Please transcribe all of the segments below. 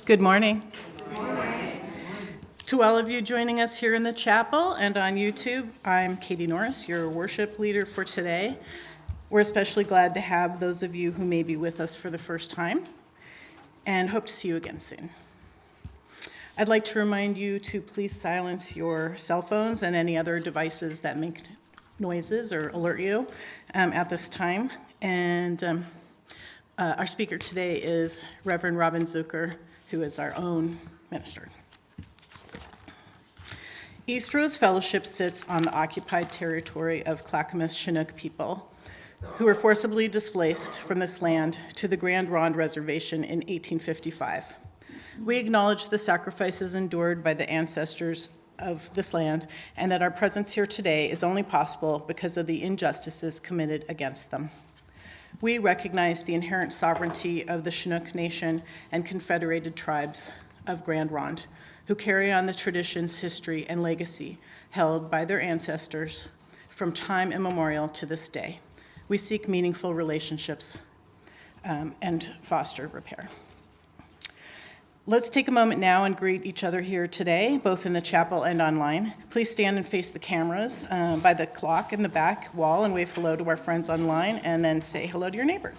Good morning. Good morning. To all of you joining us here in the chapel and on YouTube, I'm Katie Norris, your worship leader for today. We're especially glad to have those of you who may be with us for the first time and hope to see you again soon. I'd like to remind you to please silence your cell phones and any other devices that make noises or alert you at this time. And our speaker today is Reverend Robin Zucker, who is our own minister. Eastrose Fellowship sits on the occupied territory of Clackamas Chinook people who were forcibly displaced from this land to the Grand Ronde Reservation in 1855. We acknowledge the sacrifices endured by the ancestors of this land and that our presence here today is only possible because of the injustices committed against them. We recognize the inherent sovereignty of the Chinook Nation and Confederated Tribes of Grand Ronde, who carry on the traditions, history, and legacy held by their ancestors from time immemorial to this day. We seek meaningful relationships and foster repair. Let's take a moment now and greet each other here today, both in the chapel and online. Please stand and face the cameras by the clock in the back wall and wave hello to our friends online, and then say hello to your neighbor.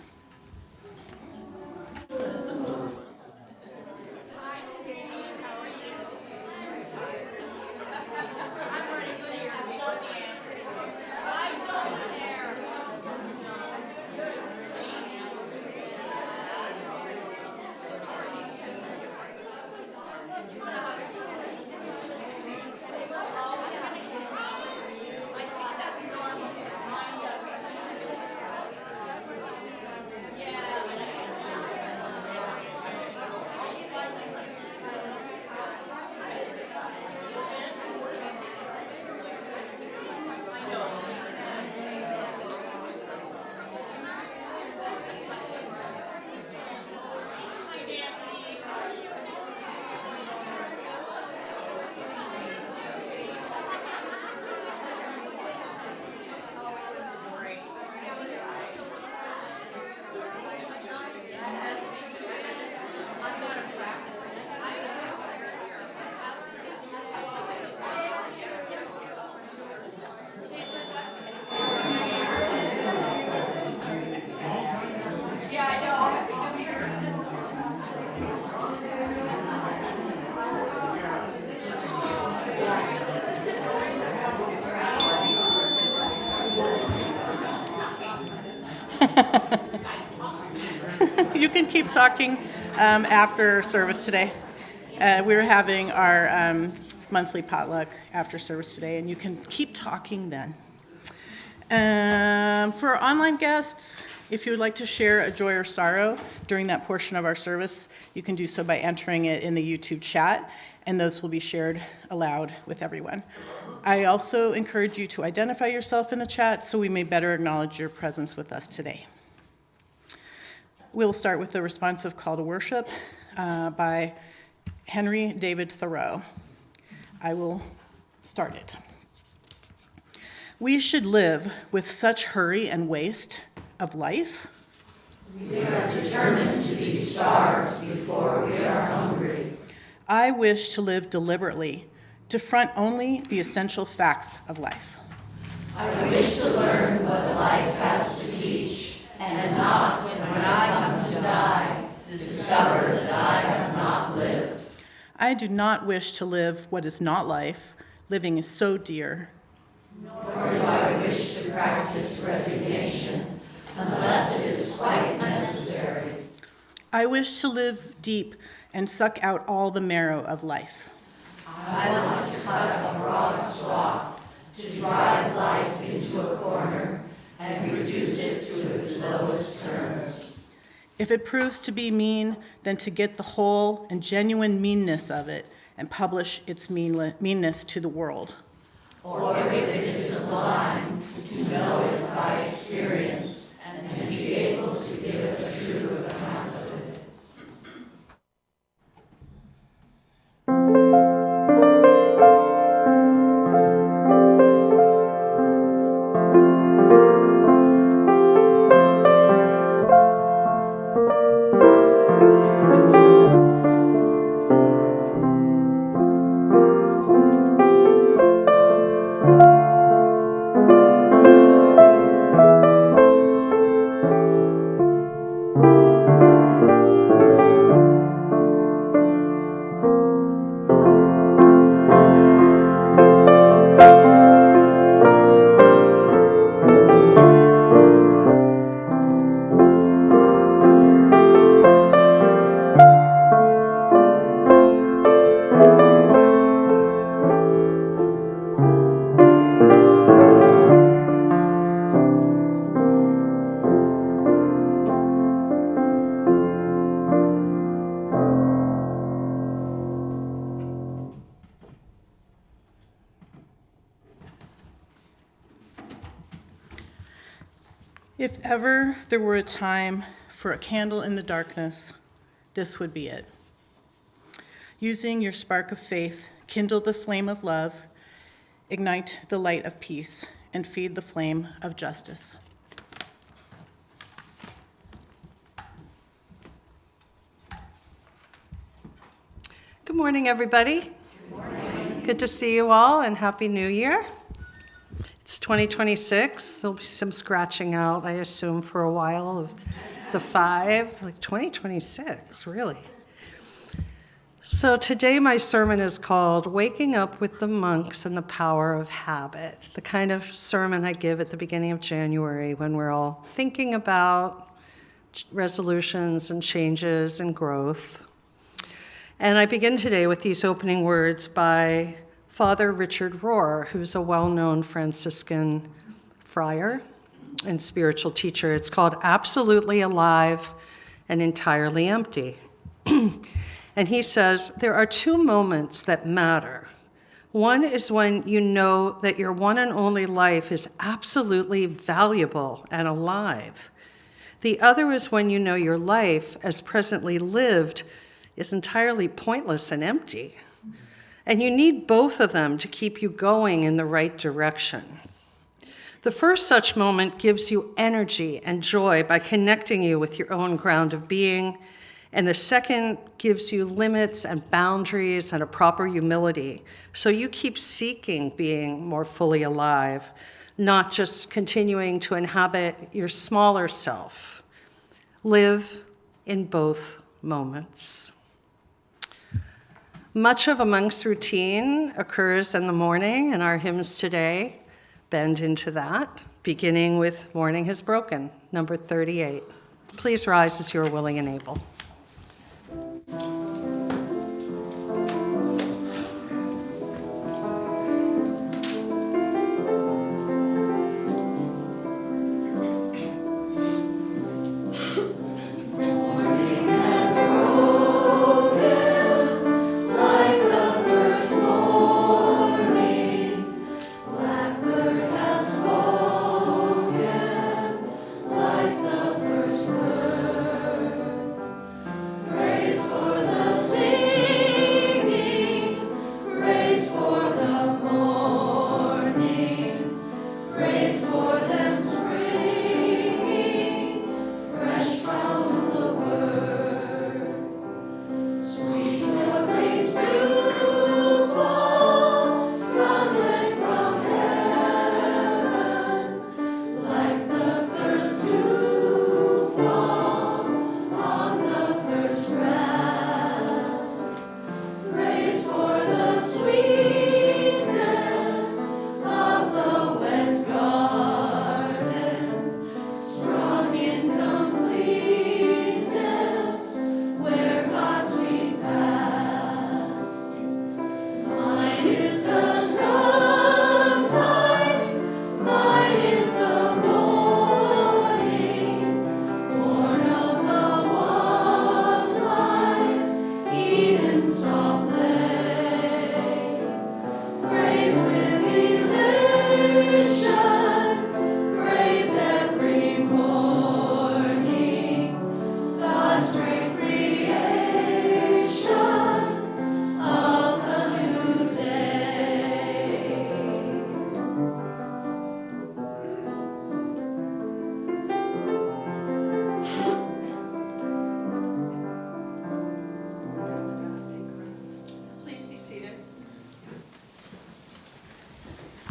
You can keep talking after service today. We're having our monthly potluck after service today, and you can keep talking then. For our online guests, if you would like to share a joy or sorrow during that portion of our service, you can do so by entering it in the YouTube chat, and those will be shared aloud with everyone. I also encourage you to identify yourself in the chat so we may better acknowledge your presence with us today. We'll start with the responsive call to worship by Henry David Thoreau. I will start it. We should live with such hurry and waste of life. We are determined to be starved before we are hungry. I wish to live deliberately, to front only the essential facts of life. I wish to learn what life has to teach, and not, when I come to die, discover that I have not lived. I do not wish to live what is not life. Living is so dear. Nor do I wish to practice resignation, unless it is quite necessary. I wish to live deep and suck out all the marrow of life. I want to cut a broad swath, to drive life into a corner and reduce it to its lowest terms. If it proves to be mean, then to get the whole and genuine meanness of it and publish its meanness to the world. Or if it is sublime, to know it by experience and to be able to give a true account of it. If ever there were a time for a candle in the darkness, this would be it. Using your spark of faith, kindle the flame of love, ignite the light of peace, and feed the flame of justice. Good morning, everybody. Good morning. Good to see you all, and Happy New Year. It's 2026. There'll be some scratching out, I assume, for a while of the 5. Like 2026, really. So today my sermon is called Waking Up with the Monks and the Power of Habit, the kind of sermon I give at the beginning of January when we're all thinking about resolutions and changes and growth. And I begin today with these opening words by Father Richard Rohr, who's a well-known Franciscan friar and spiritual teacher. It's called Absolutely Alive and Entirely Empty. And he says, there are 2 moments that matter. One is when you know that your one and only life is absolutely valuable and alive. The other is when you know your life, as presently lived, is entirely pointless and empty. And you need both of them to keep you going in the right direction. The first such moment gives you energy and joy by connecting you with your own ground of being, and the second gives you limits and boundaries and a proper humility. So you keep seeking being more fully alive, not just continuing to inhabit your smaller self. Live in both moments. Much of a monk's routine occurs in the morning, and our hymns today bend into that. beginning with Morning Has Broken, number 38. Please rise as you are willing and able.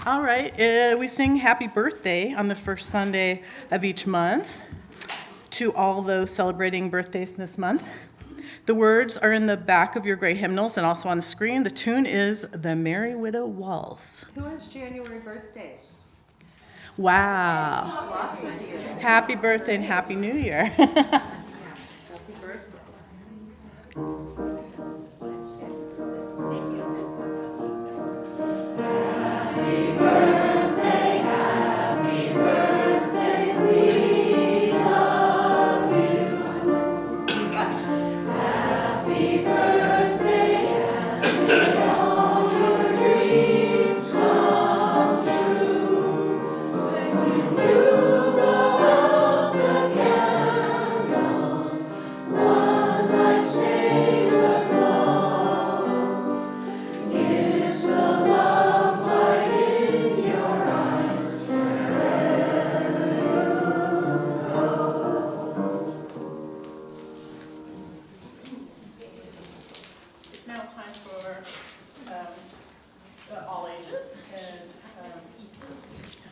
All right, we sing Happy Birthday on the first Sunday of each month to all those celebrating birthdays this month. The words are in the back of your great hymnals and also on the screen. The tune is the Merry Widow Waltz. Who has January birthdays? Wow. Lots of you. Happy birthday and Happy New Year. Happy birthday.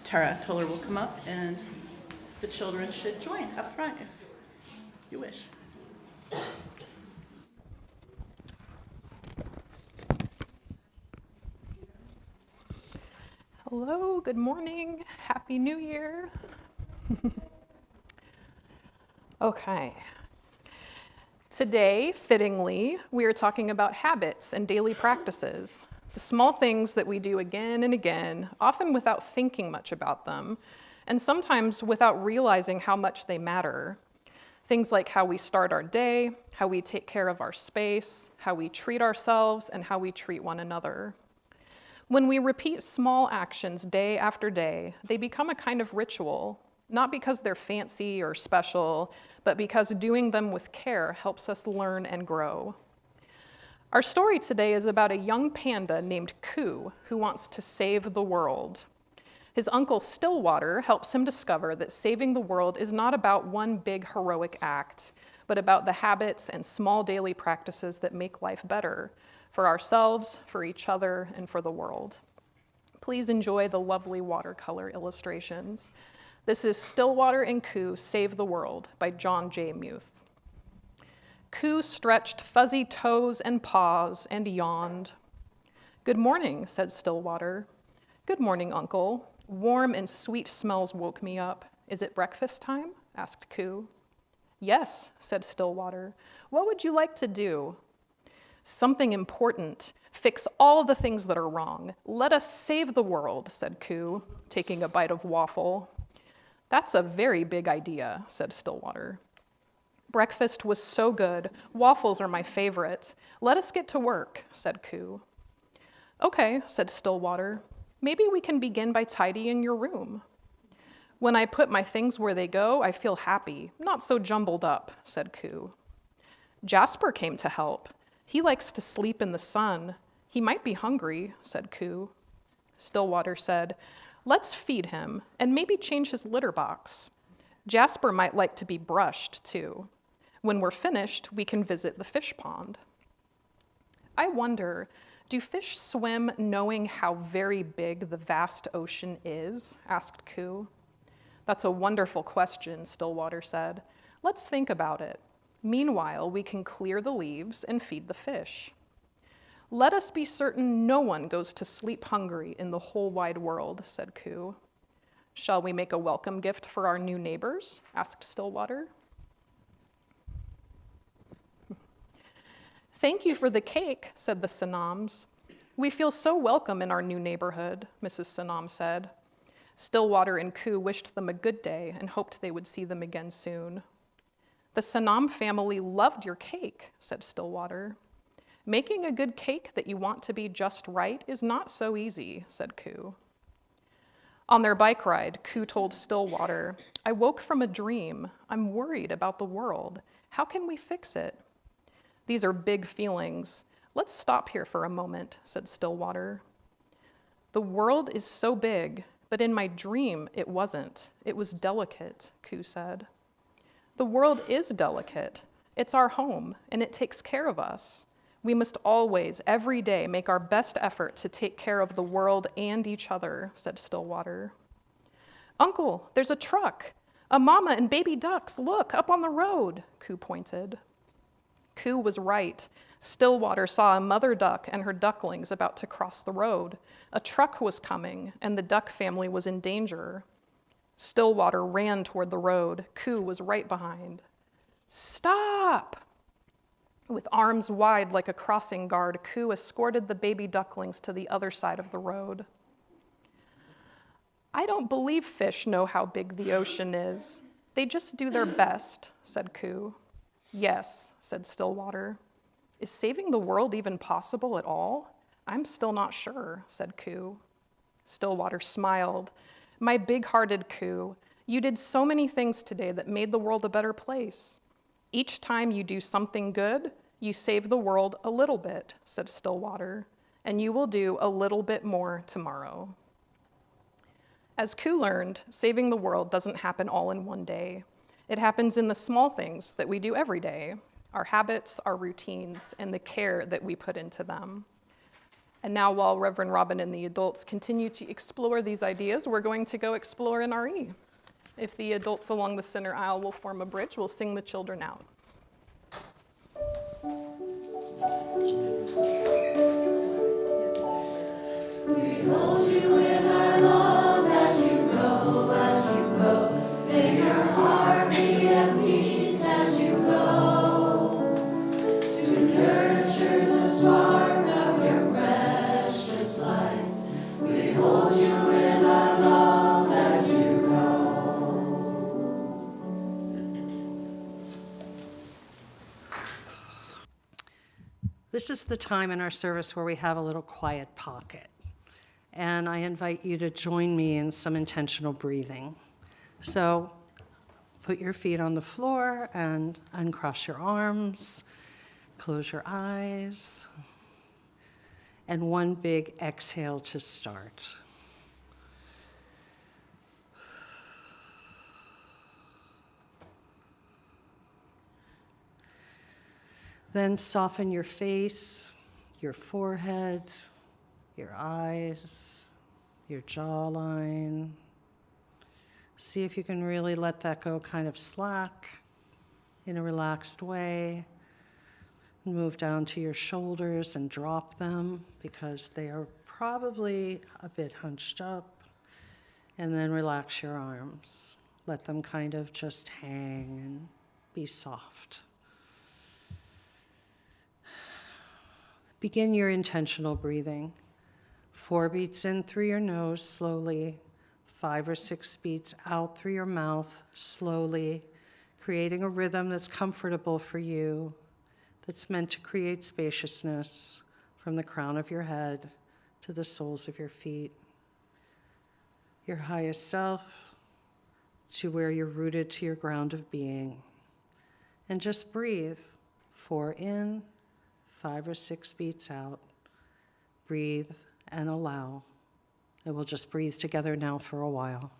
Tara Toler will come up, and the children should join up front if you wish. Hello, good morning, Happy New Year. Okay. Today, fittingly, we are talking about habits and daily practices, the small things that we do again and again, often without thinking much about them, and sometimes without realizing how much they matter. Things like how we start our day, how we take care of our space, how we treat ourselves, and how we treat one another. When we repeat small actions day after day, they become a kind of ritual, not because they're fancy or special, but because doing them with care helps us learn and grow. Our story today is about a young panda named Ku who wants to save the world. His uncle Stillwater helps him discover that saving the world is not about one big heroic act, but about the habits and small daily practices that make life better for ourselves, for each other, and for the world. Please enjoy the lovely watercolor illustrations. This is Stillwater and Ku Save the World by John J. Muth. Ku stretched fuzzy toes and paws and yawned. "Good morning," said Stillwater. "Good morning, Uncle. Warm and sweet smells woke me up. Is it breakfast time? Asked Coo. Yes, said Stillwater. What would you like to do? Something important. Fix all the things that are wrong. Let us save the world, said Coo, taking a bite of waffle. That's a very big idea, said Stillwater. Breakfast was so good. Waffles are my favorite. Let us get to work, said Coo. Okay, said Stillwater. Maybe we can begin by tidying your room. When I put my things where they go, I feel happy, not so jumbled up, said Coo. Jasper came to help. He likes to sleep in the sun. He might be hungry, said Coo. Stillwater said, let's feed him and maybe change his litter box. Jasper might like to be brushed, too. When we're finished, we can visit the fish pond. I wonder, do fish swim knowing how very big the vast ocean is? Asked Coo. That's a wonderful question, Stillwater said. Let's think about it. Meanwhile, we can clear the leaves and feed the fish. Let us be certain no one goes to sleep hungry in the whole wide world, said Coo. Shall we make a welcome gift for our new neighbors? Asked Stillwater. Thank you for the cake, said the Sanams. We feel so welcome in our new neighborhood, Mrs. Sanam said. Stillwater and Coo wished them a good day and hoped they would see them again soon. The Sanam family loved your cake, said Stillwater. Making a good cake that you want to be just right is not so easy, said Coo. On their bike ride, Coo told Stillwater, I woke from a dream. I'm worried about the world. How can we fix it? These are big feelings. Let's stop here for a moment, said Stillwater. The world is so big, but in my dream it wasn't. It was delicate, Coo said. The world is delicate. It's our home, and it takes care of us. We must always, every day, make our best effort to take care of the world and each other, said Stillwater. Uncle, there's a truck. A mama and baby ducks, look, up on the road, Coo pointed. Coo was right. Stillwater saw a mother duck and her ducklings about to cross the road. A truck was coming, and the duck family was in danger. Stillwater ran toward the road. Coo was right behind. Stop! With arms wide like a crossing guard, Coo escorted the baby ducklings to the other side of the road. I don't believe fish know how big the ocean is. They just do their best, said Coo. Yes, said Stillwater. Is saving the world even possible at all? I'm still not sure, said Coo. Stillwater smiled. My big-hearted Coo, you did so many things today that made the world a better place. Each time you do something good, you save the world a little bit, said Stillwater, and you will do a little bit more tomorrow. As Coo learned, saving the world doesn't happen all in one day. It happens in the small things that we do every day, our habits, our routines, and the care that we put into them. And now while Reverend Robin and the adults continue to explore these ideas, we're going to go explore in RE. If the adults along the center aisle will form a bridge, we'll sing the children out. We hold you in our love as you go, may your heart be at peace as you go, to nurture the spark of your precious life. We hold you in our love as you go. This is the time in our service where we have a little quiet pocket. And I invite you to join me in some intentional breathing. So put your feet on the floor and uncross your arms, close your eyes, and one big exhale to start. Then soften your face, your forehead, your eyes, your jawline. See if you can really let that go kind of slack in a relaxed way. Move down to your shoulders and drop them because they are probably a bit hunched up. And then relax your arms. Let them kind of just hang and be soft. Begin your intentional breathing. 4 beats in through your nose slowly, 5 or 6 beats out through your mouth slowly, creating a rhythm that's comfortable for you, that's meant to create spaciousness from the crown of your head to the soles of your feet. Your highest self to where you're rooted to your ground of being. And just breathe. 4 in, 5 or 6 beats out. Breathe and allow. And we'll just breathe together now for a while.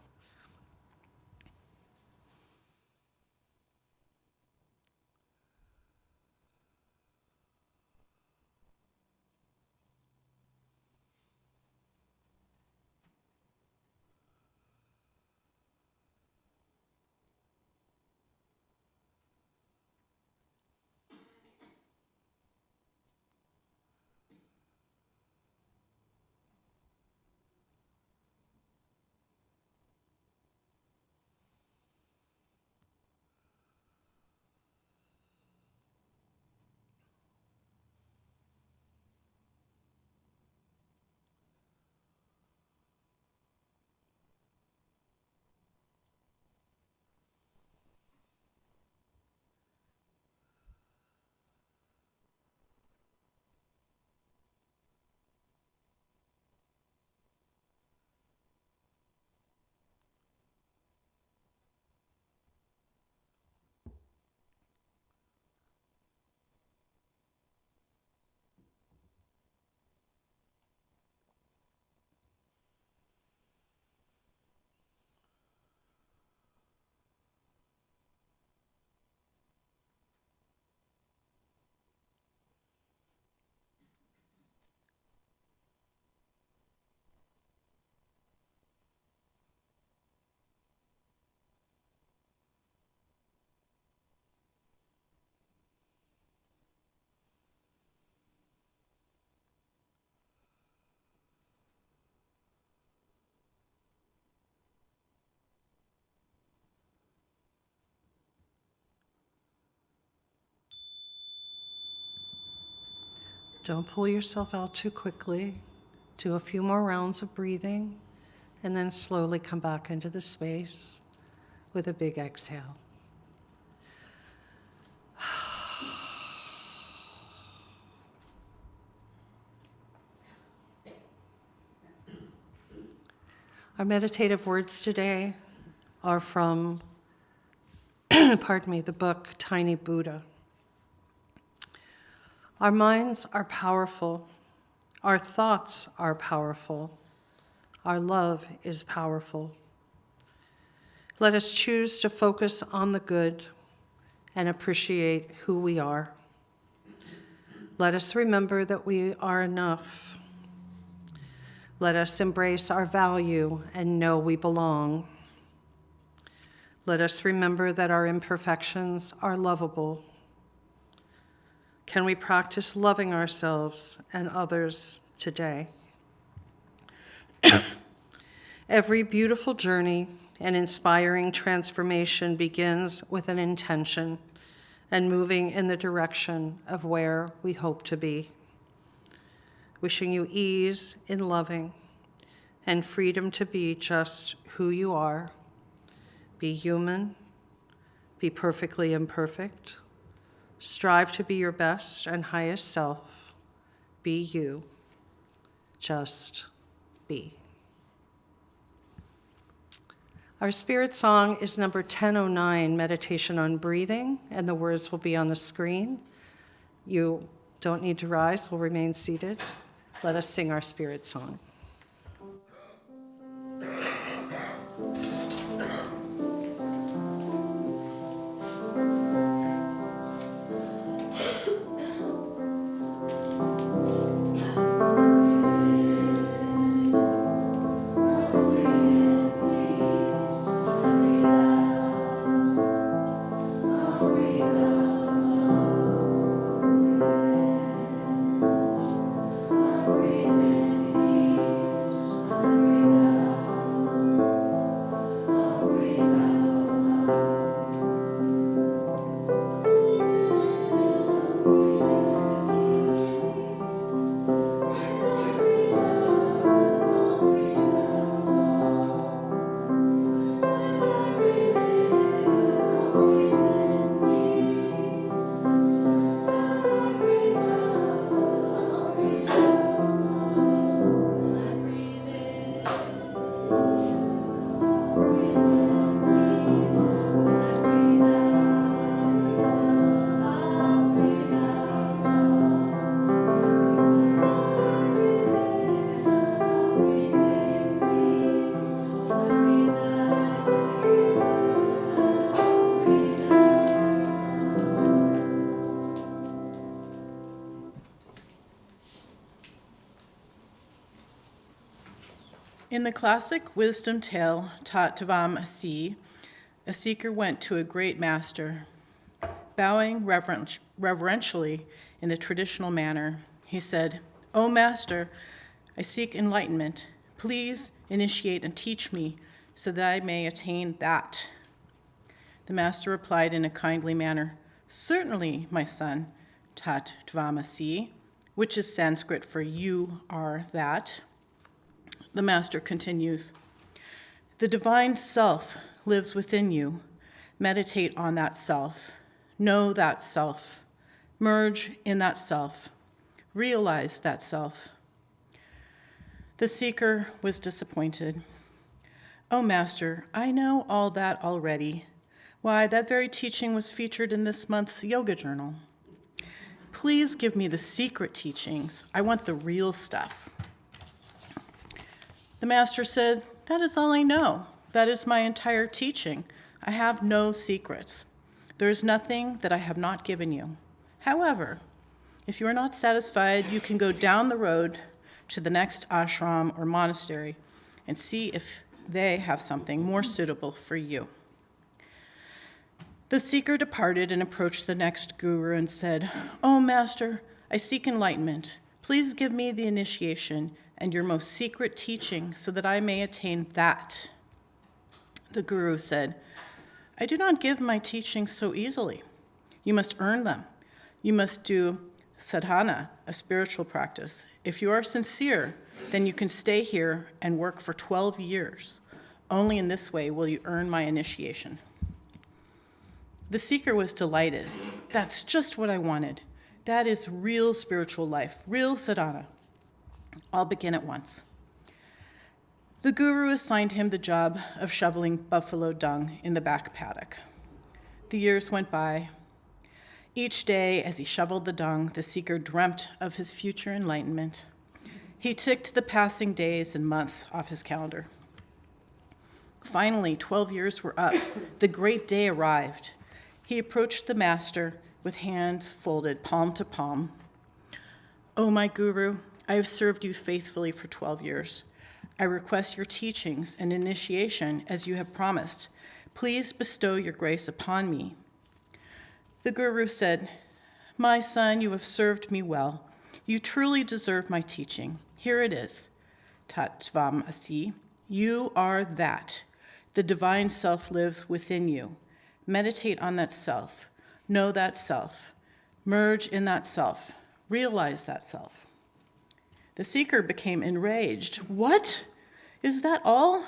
Don't pull yourself out too quickly. Do a few more rounds of breathing, and then slowly come back into the space with a big exhale. Our meditative words today are from, the book Tiny Buddha. Our minds are powerful. Our thoughts are powerful. Our love is powerful. Let us choose to focus on the good and appreciate who we are. Let us remember that we are enough. Let us embrace our value and know we belong. Let us remember that our imperfections are lovable. Can we practice loving ourselves and others today? Every beautiful journey and inspiring transformation begins with an intention and moving in the direction of where we hope to be. Wishing you ease in loving and freedom to be just who you are. Be human, be perfectly imperfect. Strive to be your best and highest self. Be you. Just be. Our spirit song is number 1009, Meditation on Breathing, and the words will be on the screen. You don't need to rise, we'll remain seated. Let us sing our spirit song. Breathe in me. In the classic wisdom tale, Troutdale, a seeker went to a great master. Bowing reverentially in the traditional manner, he said, "O Master, I seek enlightenment. Please initiate and teach me so that I may attain that." The master replied in a kindly manner, "Certainly, my son, Troutdale, which is Sanskrit for you are that." The master continues, "The divine self lives within you. Meditate on that self. Know that self. Merge in that self. Realize that self." The seeker was disappointed. "Oh, Master, I know all that already. Why, that very teaching was featured in this month's yoga journal. Please give me the secret teachings. I want the real stuff." The master said, "That is all I know. That is my entire teaching. I have no secrets. There is nothing that I have not given you. However, if you are not satisfied, you can go down the road to the next ashram or monastery and see if they have something more suitable for you." The seeker departed and approached the next guru and said, "Oh, Master, I seek enlightenment. Please give me the initiation and your most secret teaching so that I may attain that." The guru said, "I do not give my teachings so easily. You must earn them. You must do sadhana, a spiritual practice. If you are sincere, then you can stay here and work for 12 years. Only in this way will you earn my initiation." The seeker was delighted. "That's just what I wanted. That is real spiritual life, real sadhana. I'll begin at once." The guru assigned him the job of shoveling buffalo dung in the back paddock. The years went by. Each day, as he shoveled the dung, the seeker dreamt of his future enlightenment. He ticked the passing days and months off his calendar. Finally, 12 years were up. The great day arrived. He approached the master with hands folded, palm to palm. "Oh, my guru, I have served you faithfully for 12 years. I request your teachings and initiation as you have promised. Please bestow your grace upon me." The guru said, "My son, you have served me well. You truly deserve my teaching. Here it is. Troutdale, you are that. The divine self lives within you. Meditate on that self. Know that self. Merge in that self. Realize that self." The seeker became enraged. "What? Is that all?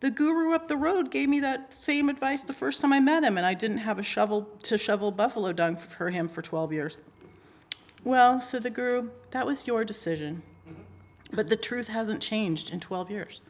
The guru up the road gave me that same advice the first time I met him, and I didn't have a shovel to shovel buffalo dung for him for 12 years. "Well," said the guru, "that was your decision. But the truth hasn't changed in 12 years.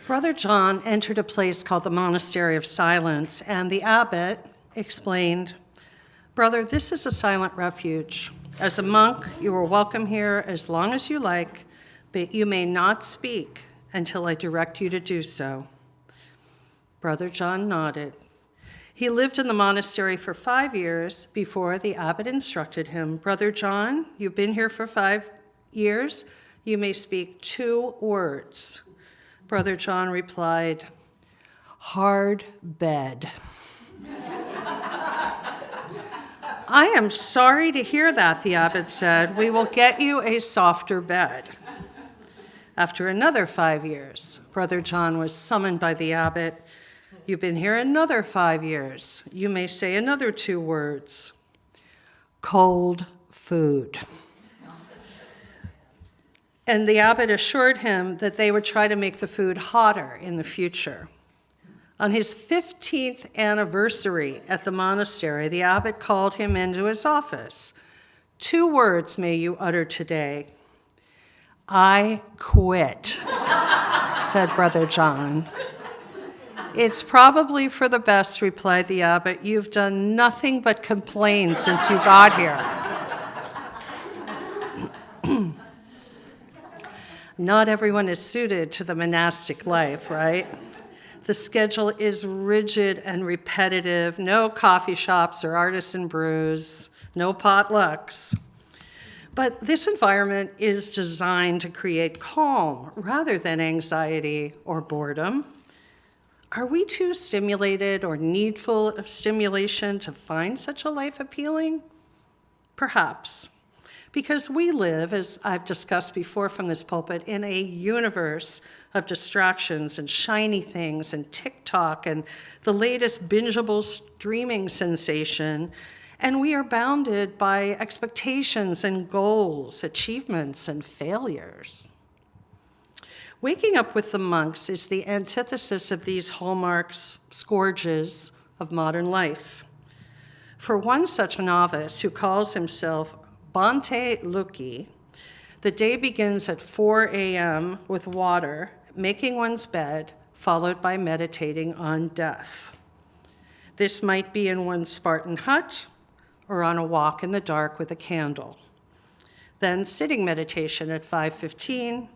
Brother John entered a place called the Monastery of Silence, and the abbot explained, "Brother, this is a silent refuge. As a monk, you are welcome here as long as you like, but you may not speak until I direct you to do so." Brother John nodded. He lived in the monastery for 5 years before the abbot instructed him, "Brother John, you've been here for 5 years. You may speak 2 words. Brother John replied, "Hard bed." "I am sorry to hear that," the abbot said. "We will get you a softer bed." After another 5 years, Brother John was summoned by the abbot You've been here another 5 years. You may say another 2 words. Cold food. And the abbot assured him that they would try to make the food hotter in the future. On his 15th anniversary at the monastery, the abbot called him into his office. 2 words may you utter today. I quit, said Brother John. It's probably for the best, replied the abbot. You've done nothing but complain since you got here. Not everyone is suited to the monastic life, right? The schedule is rigid and repetitive. No coffee shops or artisan brews, no potlucks. But this environment is designed to create calm rather than anxiety or boredom. Are we too stimulated or needful of stimulation to find such a life appealing? Perhaps. Because we live, as I've discussed before from this pulpit, in a universe of distractions and shiny things and TikTok and the latest bingeable streaming sensation, and we are bounded by expectations and goals, achievements and failures. Waking up with the monks is the antithesis of these hallmarks, scourges of modern life. For one such novice who calls himself Bhante Luki, the day begins at 4 a.m. with water, making one's bed, followed by meditating on death. This might be in one's Spartan hut or on a walk in the dark with a candle. Then sitting meditation at 5:15.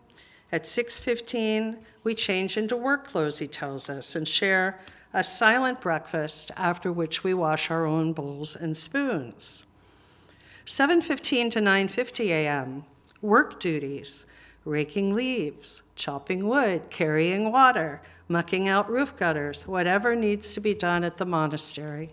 At 6:15, we change into work clothes, he tells us, and share a silent breakfast, after which we wash our own bowls and spoons. 7:15 to 9:50 a.m., work duties, raking leaves, chopping wood, carrying water, mucking out roof gutters, whatever needs to be done at the monastery.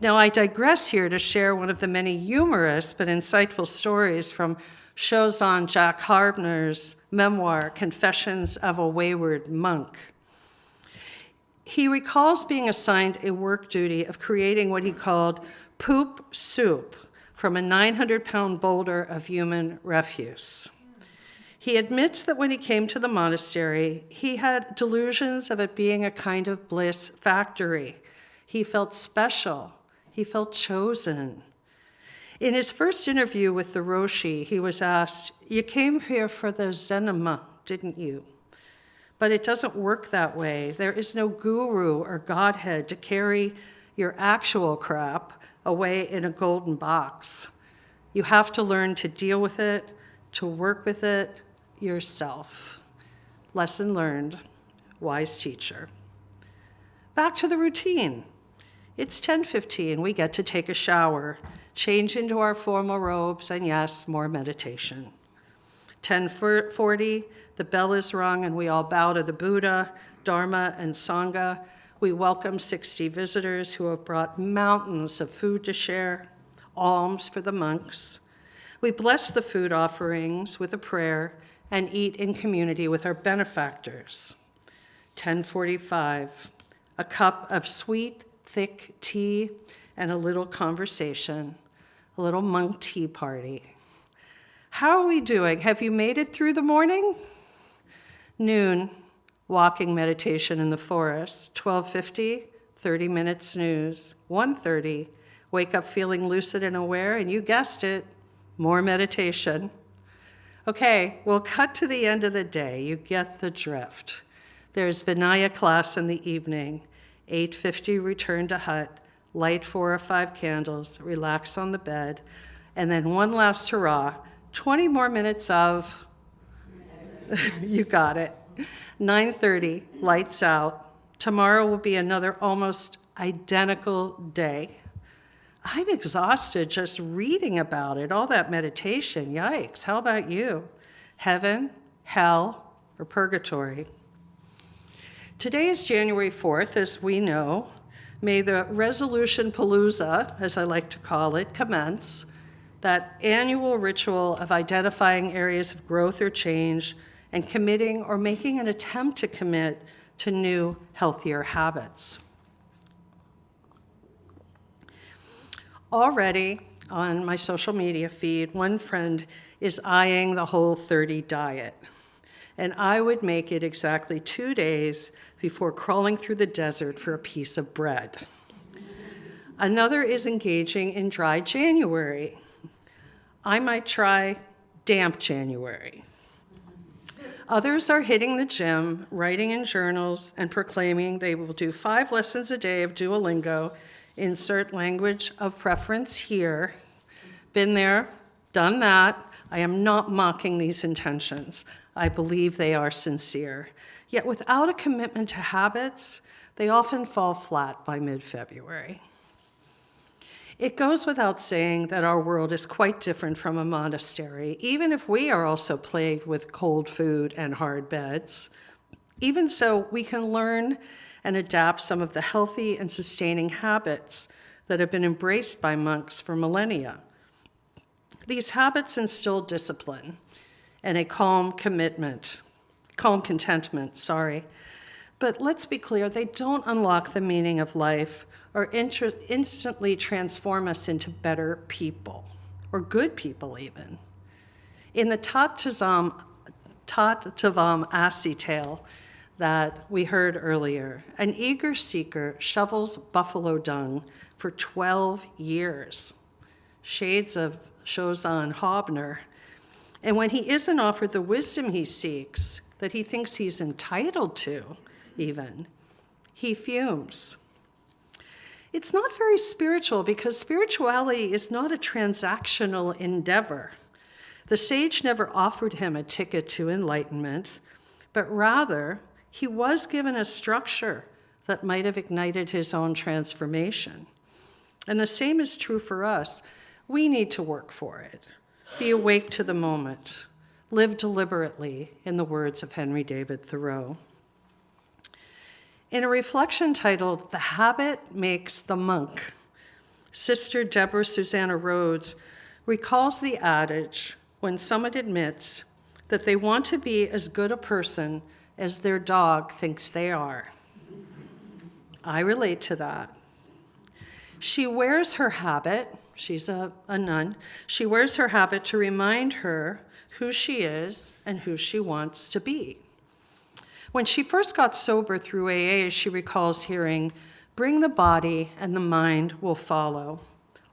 Now, I digress here to share one of the many humorous but insightful stories from Shozan Jack Harbner's memoir, Confessions of a Wayward Monk. He recalls being assigned a work duty of creating what he called poop soup from a 900-pound boulder of human refuse. He admits that when he came to the monastery, he had delusions of it being a kind of bliss factory. He felt special. He felt chosen. In his first interview with the Roshi, he was asked, "You came here for the zenema, didn't you? But it doesn't work that way. There is no guru or Godhead to carry your actual crap away in a golden box. You have to learn to deal with it, to work with it yourself." Lesson learned, wise teacher. Back to the routine. It's 10:15, we get to take a shower, change into our formal robes, and yes, more meditation. 10:40, the bell is rung and we all bow to the Buddha, Dharma, and Sangha. We welcome 60 visitors who have brought mountains of food to share, alms for the monks. We bless the food offerings with a prayer and eat in community with our benefactors. 10:45, a cup of sweet, thick tea and a little conversation, a little monk tea party. How are we doing? Have you made it through the morning? Noon, walking meditation in the forest. 12:50, 30-minute snooze. 1:30, wake up feeling lucid and aware, and you guessed it, more meditation. Okay, we'll cut to the end of the day. You get the drift. There's Vinaya class in the evening. 8:50, return to hut, light 4 or 5 candles, relax on the bed, and then one last hurrah, 20 more minutes of, you got it. 9:30, lights out. Tomorrow will be another almost identical day. I'm exhausted just reading about it, all that meditation, yikes. How about you? Heaven, hell, or purgatory? Today is January 4th, as we know. May the Resolution Palooza, as I like to call it, commence, that annual ritual of identifying areas of growth or change and committing or making an attempt to commit to new, healthier habits. Already on my social media feed, one friend is eyeing the Whole30 diet, and I would make it exactly 2 days before crawling through the desert for a piece of bread. Another is engaging in dry January. I might try damp January. Others are hitting the gym, writing in journals, and proclaiming they will do 5 lessons a day of Duolingo, insert language of preference here. Been there, done that. I am not mocking these intentions. I believe they are sincere. Yet without a commitment to habits, they often fall flat by mid-February. It goes without saying that our world is quite different from a monastery, even if we are also plagued with cold food and hard beds. Even so, we can learn and adapt some of the healthy and sustaining habits that have been embraced by monks for millennia. These habits instill discipline and a calm contentment. But let's be clear, they don't unlock the meaning of life or instantly transform us into better people, or good people even. In the Tat Tavam Asi tale that we heard earlier, an eager seeker shovels buffalo dung for 12 years, shades of Shozan Hobner, and when he isn't offered the wisdom he seeks, that he thinks he's entitled to even, he fumes. It's not very spiritual because spirituality is not a transactional endeavor. The sage never offered him a ticket to enlightenment, but rather he was given a structure that might have ignited his own transformation. And the same is true for us. We need to work for it. Be awake to the moment. Live deliberately, in the words of Henry David Thoreau. In a reflection titled, "The Habit Makes the Monk," Sister Deborah Susanna Rhodes recalls the adage when someone admits that they want to be as good a person as their dog thinks they are. I relate to that. She wears her habit, she's a nun, she wears her habit to remind her who she is and who she wants to be. When she first got sober through AA, she recalls hearing, "Bring the body and the mind will follow."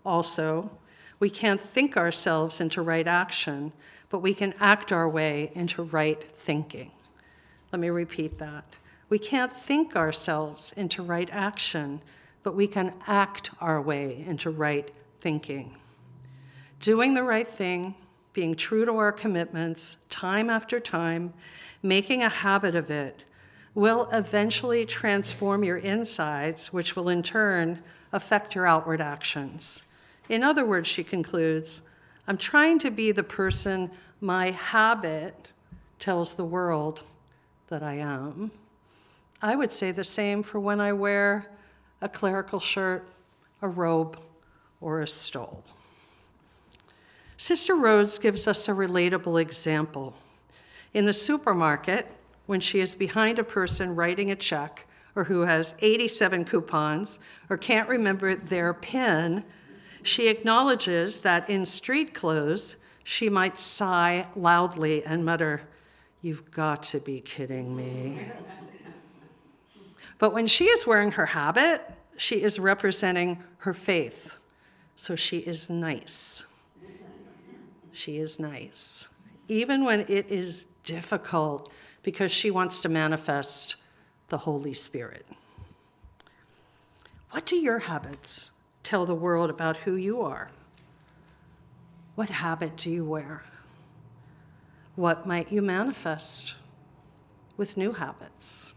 Also, we can't think ourselves into right action, but we can act our way into right thinking. Let me repeat that. We can't think ourselves into right action, but we can act our way into right thinking. Doing the right thing, being true to our commitments, time after time, making a habit of it, will eventually transform your insides, which will in turn affect your outward actions. In other words, she concludes, I'm trying to be the person my habit tells the world that I am. I would say the same for when I wear a clerical shirt, a robe, or a stole. Sister Rhodes gives us a relatable example. In the supermarket, when she is behind a person writing a check, or who has 87 coupons, or can't remember their PIN, she acknowledges that in street clothes, she might sigh loudly and mutter, "You've got to be kidding me." But when she is wearing her habit, she is representing her faith. So she is nice. She is nice, even when it is difficult, because she wants to manifest the Holy Spirit. What do your habits tell the world about who you are? What habit do you wear? What might you manifest with new habits?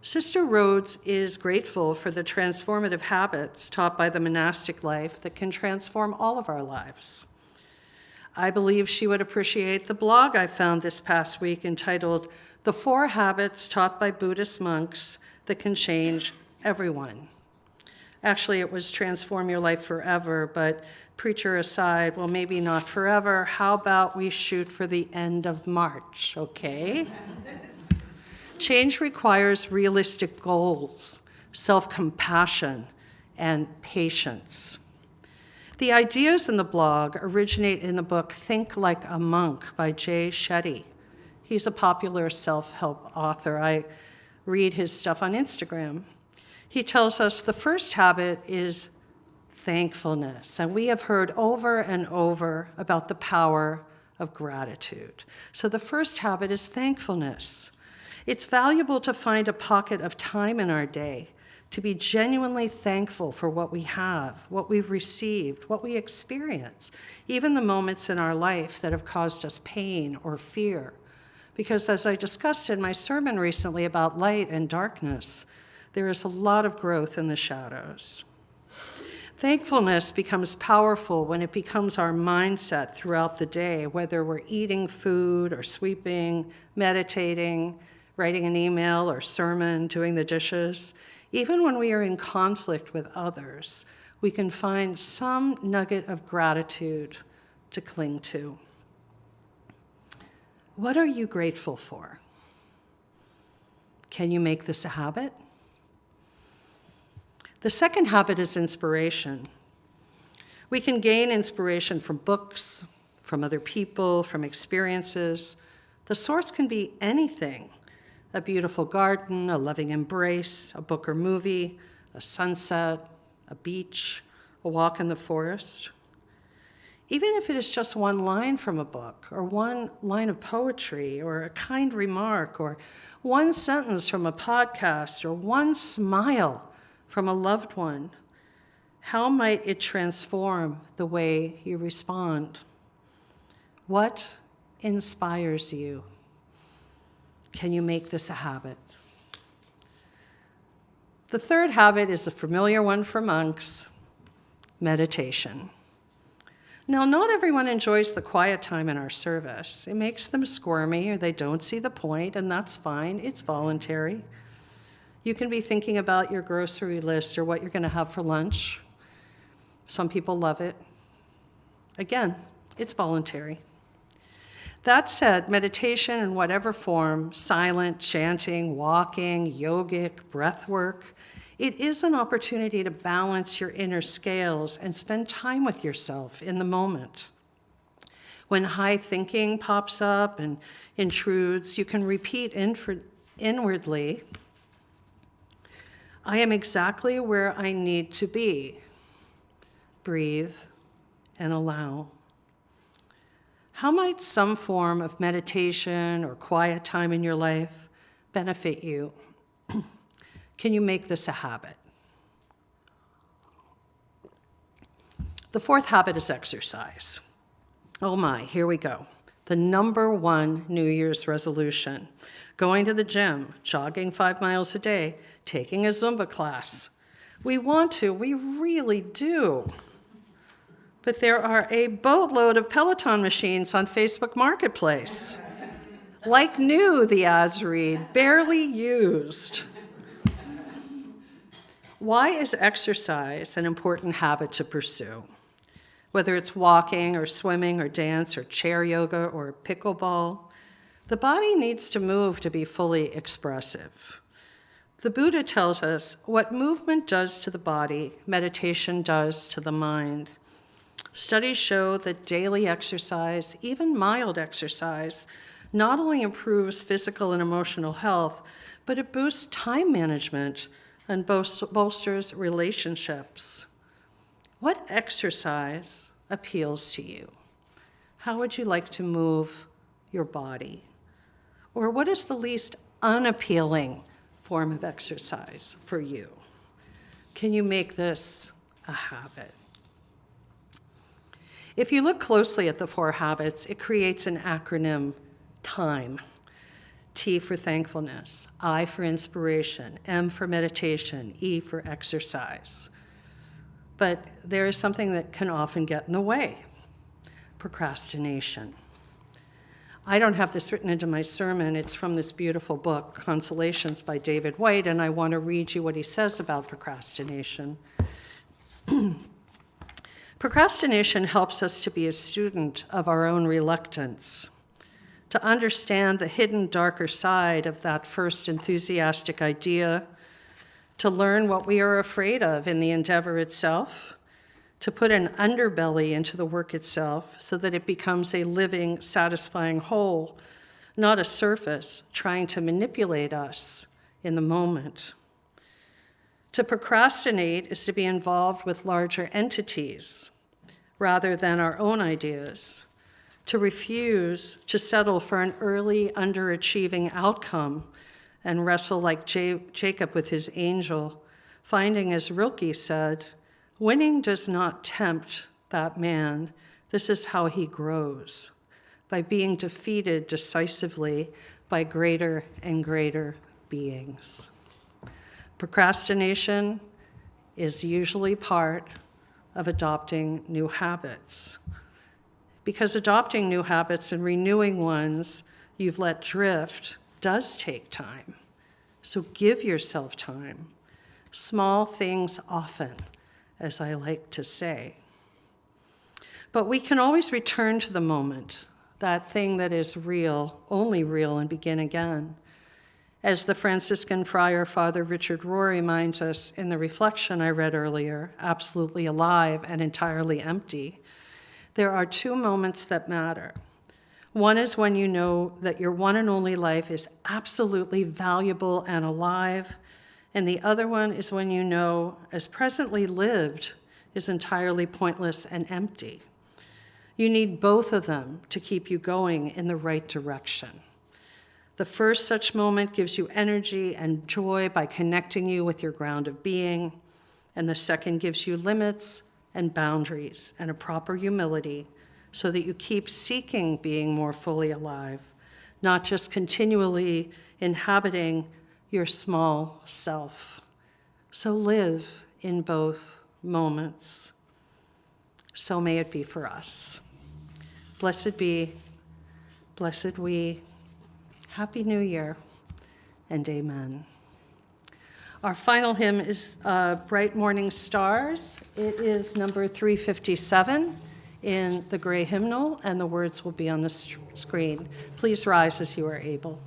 Sister Rhodes is grateful for the transformative habits taught by the monastic life that can transform all of our lives. I believe she would appreciate the blog I found this past week entitled, "The 4 Habits Taught by Buddhist Monks That Can Change Everyone." Actually, it was Transform Your Life Forever, but preacher aside, well, maybe not forever. How about we shoot for the end of March, okay? Change requires realistic goals, self-compassion, and patience. The ideas in the blog originate in the book Think Like a Monk by Jay Shetty. He's a popular self-help author. I read his stuff on Instagram. He tells us the first habit is thankfulness, and we have heard over and over about the power of gratitude. So the first habit is thankfulness. It's valuable to find a pocket of time in our day to be genuinely thankful for what we have, what we've received, what we experience, even the moments in our life that have caused us pain or fear. Because as I discussed in my sermon recently about light and darkness, there is a lot of growth in the shadows. Thankfulness becomes powerful when it becomes our mindset throughout the day, whether we're eating food or sweeping, meditating, writing an email or sermon, doing the dishes. Even when we are in conflict with others, we can find some nugget of gratitude to cling to. What are you grateful for? Can you make this a habit? The second habit is inspiration. We can gain inspiration from books, from other people, from experiences. The source can be anything: a beautiful garden, a loving embrace, a book or movie, a sunset, a beach, a walk in the forest. Even if it is just one line from a book, or one line of poetry, or a kind remark, or one sentence from a podcast, or one smile from a loved one, how might it transform the way you respond? What inspires you? Can you make this a habit? The third habit is a familiar one for monks: meditation. Now, not everyone enjoys the quiet time in our service. It makes them squirmy, or they don't see the point, and that's fine. It's voluntary. You can be thinking about your grocery list or what you're going to have for lunch. Some people love it. Again, it's voluntary. That said, meditation in whatever form, silent, chanting, walking, yogic, breath work, it is an opportunity to balance your inner scales and spend time with yourself in the moment. When high thinking pops up and intrudes, you can repeat inwardly, I am exactly where I need to be. Breathe and allow. How might some form of meditation or quiet time in your life benefit you? Can you make this a habit? The fourth habit is exercise. Oh my, here we go. The number one New Year's resolution: going to the gym, jogging 5 miles a day, taking a Zumba class. We want to, we really do. But there are a boatload of Peloton machines on Facebook Marketplace. Like new, the ads read, barely used. Why is exercise an important habit to pursue? Whether it's walking or swimming or dance or chair yoga or pickleball, the body needs to move to be fully expressive. The Buddha tells us what movement does to the body, meditation does to the mind. Studies show that daily exercise, even mild exercise, not only improves physical and emotional health, but it boosts time management and bolsters relationships. What exercise appeals to you? How would you like to move your body? Or what is the least unappealing form of exercise for you? Can you make this a habit? If you look closely at the 4 habits, it creates an acronym: TIME. T for thankfulness, I for inspiration, M for meditation, E for exercise. But there is something that can often get in the way: procrastination. I don't have this written into my sermon. It's from this beautiful book, Consolations by David White, and I want to read you what he says about procrastination. Procrastination helps us to be a student of our own reluctance. to understand the hidden darker side of that first enthusiastic idea, to learn what we are afraid of in the endeavor itself, to put an underbelly into the work itself so that it becomes a living, satisfying whole, not a surface trying to manipulate us in the moment. To procrastinate is to be involved with larger entities rather than our own ideas. To refuse to settle for an early underachieving outcome and wrestle like Jacob with his angel, finding, as Rilke said, winning does not tempt that man. This is how he grows, by being defeated decisively by greater and greater beings. Procrastination is usually part of adopting new habits, because adopting new habits and renewing ones you've let drift does take time. So give yourself time. Small things often, as I like to say. But we can always return to the moment, that thing that is real, only real, and begin again. As the Franciscan friar, Father Richard Rohr, reminds us in the reflection I read earlier, absolutely alive and entirely empty, there are two moments that matter. One is when you know that your one and only life is absolutely valuable and alive, and the other one is when you know, as presently lived, is entirely pointless and empty. You need both of them to keep you going in the right direction. The first such moment gives you energy and joy by connecting you with your ground of being, and the second gives you limits and boundaries and a proper humility so that you keep seeking being more fully alive, not just continually inhabiting your small self. So live in both moments. So may it be for us. Blessed be, blessed we. Happy New Year, and amen. Our final hymn is Bright Morning Stars. It is number 357 in the gray hymnal, and the words will be on the screen. Please rise as you are able.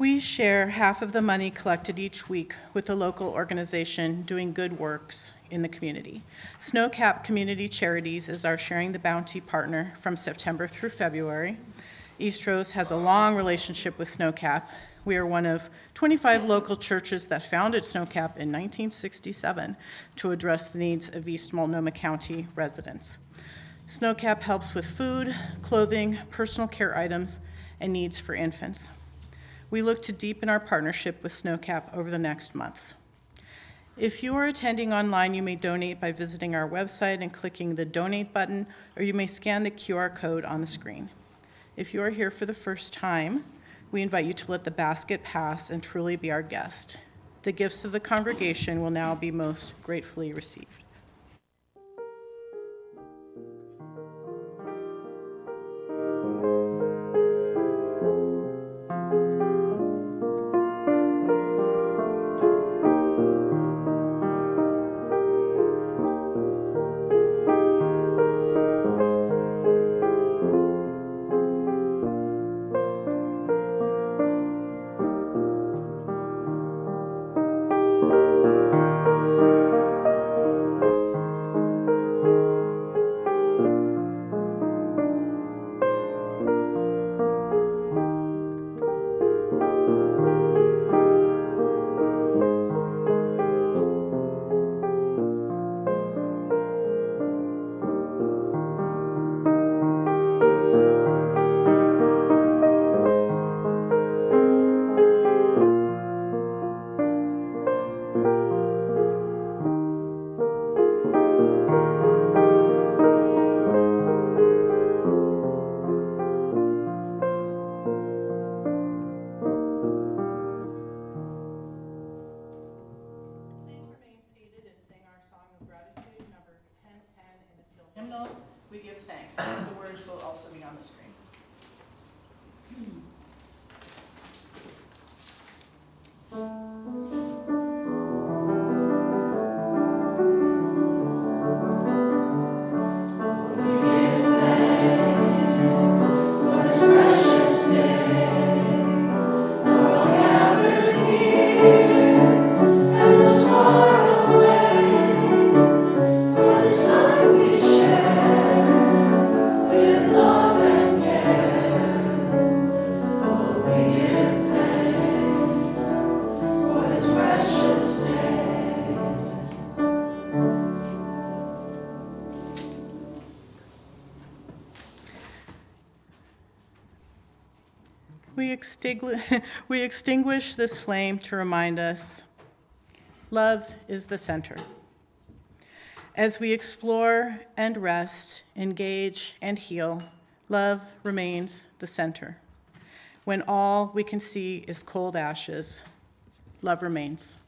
We share half of the money collected each week with a local organization doing good works in the community. Snowcap Community Charities is our Sharing the Bounty partner from September through February. Eastrose has a long relationship with Snowcap. We are one of 25 local churches that founded Snowcap in 1967 to address the needs of East Multnomah County residents. Snowcap helps with food, clothing, personal care items, and needs for infants. We look to deepen our partnership with Snowcap over the next months. If you are attending online, you may donate by visiting our website and clicking the donate button, or you may scan the QR code on the screen. If you are here for the first time, we invite you to let the basket pass and truly be our guest. The gifts of the congregation will now be most gratefully received. We give thanks. The words will also be on the screen. We extinguish this flame to remind us love is the center. As we explore and rest, engage and heal, love remains the center. When all we can see is cold ashes, love remains.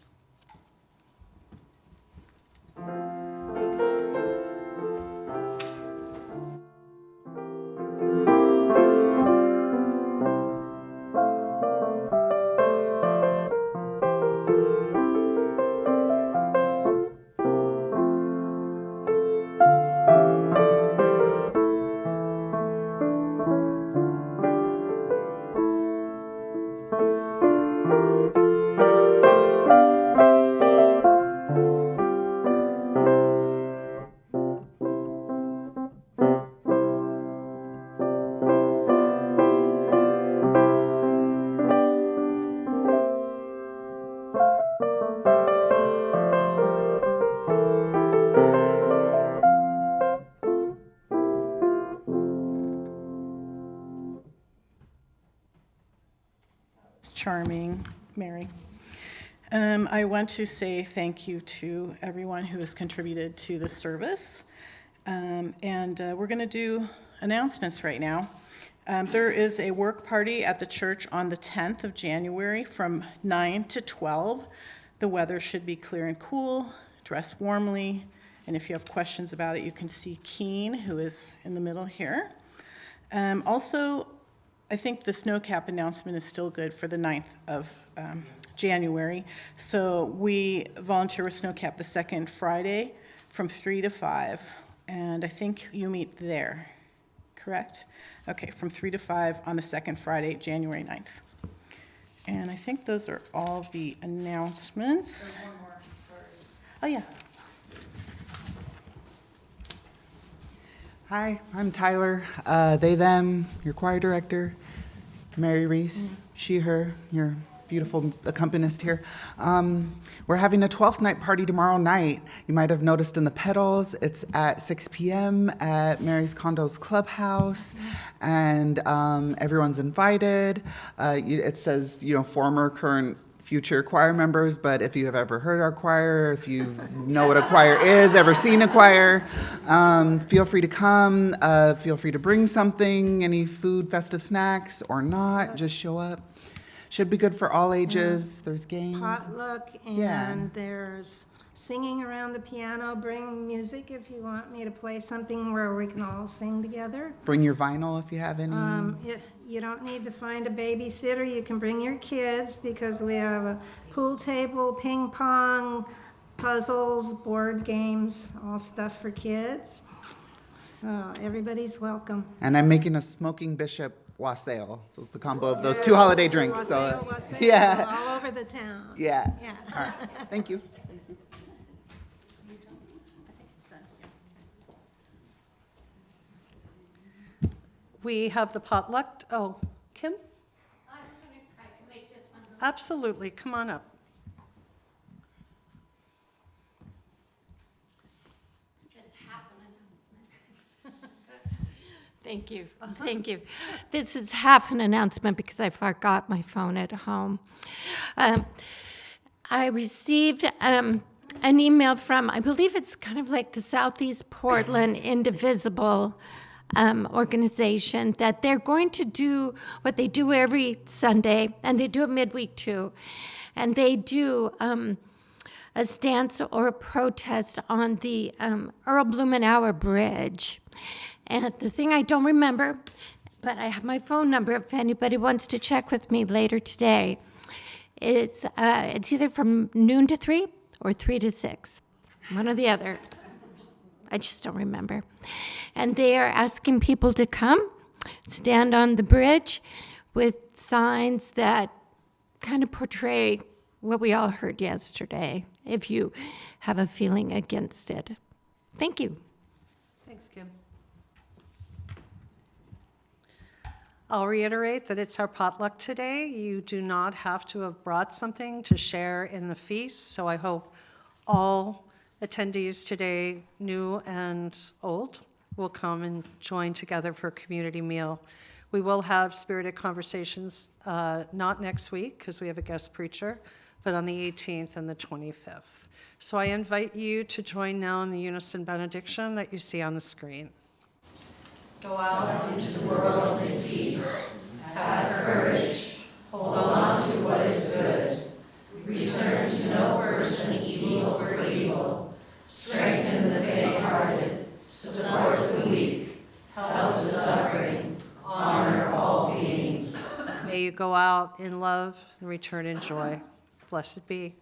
Charming, Mary. I want to say thank you to everyone who has contributed to the service. We're going to do announcements right now. There is a work party at the church on the 10th of January from 9 to 12. The weather should be clear and cool, dress warmly, and if you have questions about it, you can see Keen, who is in the middle here. Also, I think the Snowcap announcement is still good for the 9th of January. So we volunteer with Snowcap the second Friday from 3 to 5, and I think you meet there, correct? Okay, from 3 to 5 on the second Friday, January 9th. And I think those are all the announcements. Oh, yeah. Hi, I'm Tyler. They, them, your choir director. Mary Reese, she, her, your beautiful accompanist here. We're having a 12th night party tomorrow night. You might have noticed in the pedals, it's at 6 p.m. at Mary's Condos Clubhouse, and everyone's invited. It says, former, current, future choir members, but if you have ever heard our choir, if you know what a choir is, ever seen a choir, feel free to come. Feel free to bring something, any food, festive snacks, or not. Just show up. Should be good for all ages. There's games. Potluck, Yeah. and there's singing around the piano. Bring music if you want me to play something where we can all sing together. Bring your vinyl if you have any. You don't need to find a babysitter. You can bring your kids because we have a pool table, ping pong, puzzles, board games, all stuff for kids. So everybody's welcome. And I'm making a smoking bishop wassail. So it's a combo of those two holiday drinks. Wassail, wassail, yeah. all over the town. Yeah. Yeah. All right. Thank you. We have the potluck. Oh, Kim? I was wondering if I could make just one little. Absolutely. Come on up. Just half an announcement. Thank you, thank you. This is half an announcement because I forgot my phone at home. I received an email from, I believe it's kind of like the Southeast Portland Indivisible organization, that they're going to do what they do every Sunday, and they do it midweek too, and they do a stance or a protest on the Earl Blumenauer Bridge. And the thing I don't remember, but I have my phone number if anybody wants to check with me later today, it's either from noon to 3 or 3 to 6, one or the other. I just don't remember. And they are asking people to come, stand on the bridge with signs that kind of portray what we all heard yesterday, if you have a feeling against it. Thank you. Thanks, Kim. I'll reiterate that it's our potluck today. You do not have to have brought something to share in the feast, so I hope all attendees today, new and old, will come and join together for a community meal. We will have spirited conversations, not next week because we have a guest preacher, but on the 18th and the 25th. So I invite you to join now in the unison benediction that you see on the screen. Go out into the world in peace. Have courage. Hold on to what is good. Return to no person evil for evil. Strengthen the faint-hearted. Support the weak. Help the suffering. Honor all beings. May you go out in love and return in joy. Blessed be.